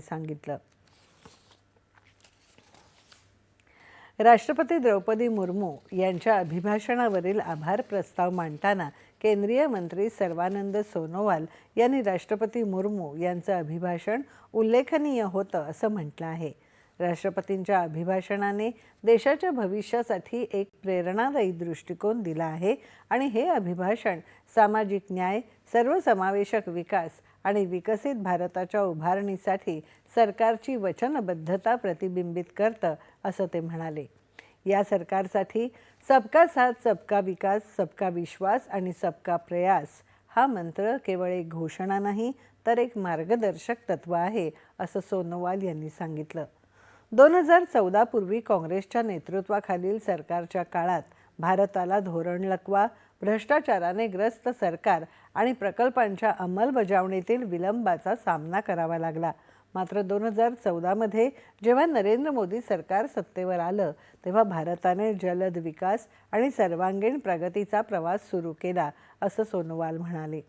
सांगितलं। राष्ट्रपती द्रौपदी मुर्मू यांच्या अभिभाषणावरील आभार प्रस्ताव मांडताना केंद्रीय मंत्री सर्वानंद सोनोवाल यांनी राष्ट्रपती मुर्मू यांचं अभिभाषण उल्लेखनीय होतं असं म्हटलं आहे। राष्ट्रपतींच्या अभिभाषणाने देशाच्या भविष्यासाठी एक प्रेरणादायी दृष्टिकोन दिला आहे आणि हे अभिभाषण सामाजिक न्याय, सर्वसमावेशक विकास आणि विकसित भारताच्या उभारणीसाठी सरकारची वचनबद्धता प्रतिबिंबित करतं असं ते म्हणाले। या सरकारसाठी सबका साथ, सबका विकास, सबका विश्वास आणि सबका प्रयास हा मंत्र केवळ एक घोषणा नाही तर एक मार्गदर्शक तत्व आहे असं सोनोवाल यांनी सांगितलं। 2014 पूर्वी काँग्रेसच्या नेतृत्वाखालील सरकारच्या काळात भारताला धोरण लकवा, भ्रष्टाचाराने ग्रस्त सरकार आणि प्रकल्पांच्या अंमलबजावणीतील विलंबाचा सामना करावा लागला। मात्र 2014 मध्ये जेव्हा नरेंद्र मोदी सरकार सत्तेवर आलं तेव्हा भारताने जलद विकास आणि सर्वांगीण प्रगतीचा प्रवास सुरू केला असं सोनोवाल म्हणाले।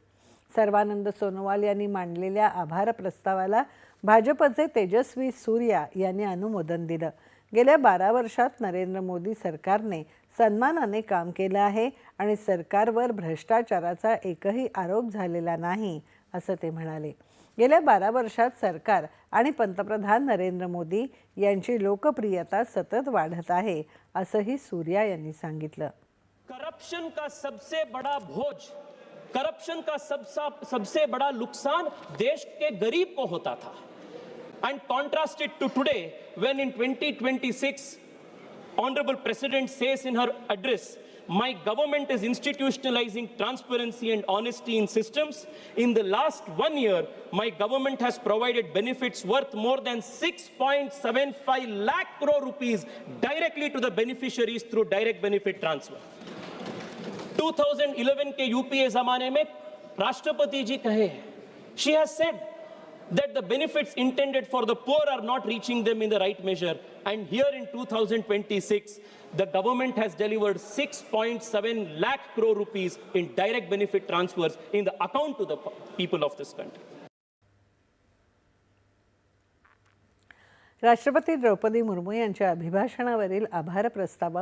सर्वानंद सोनोवाल यांनी मांडलेल्या आभार प्रस्तावाला भाजपचे तेजस्वी सूर्या यांनी अनुमोदन दिलं। गेल्या 12 वर्षात नरेंद्र मोदी सरकारने सन्मानाने काम केलं आहे आणि सरकारवर भ्रष्टाचाराचा एकही आरोप झालेला नाही असं ते म्हणाले। गेल्या 12 वर्षात सरकार आणि पंतप्रधान नरेंद्र मोदी यांची लोकप्रियता सतत वाढत आहे असंही सूर्या यांनी सांगितलं। करप्शन का सबसे बड़ा बोझ, करप्शन का सबसे बड़ा नुकसान देश के गरीब को होता था। And contrast it to today, when in 2026 honorable president says in her address, my government is institutionalizing transparency and honesty in systems. In the last 1 year, my government has provided benefits worth more than 6.75 lakh crore rupees directly to the beneficiaries through direct benefit transfer. 2011 K UPA जमाने में राष्ट्रपति जी कहे, she has said that the benefits intended for the poor are not reaching them in the right measure, and here in 2026 the government has delivered 6.7 lakh crore rupees in direct benefit transfers in the account to the people of this country. राष्ट्रपती द्रौपदी मुर्मू यांच्या अभिभाषणावरील आभार प्रस्ताव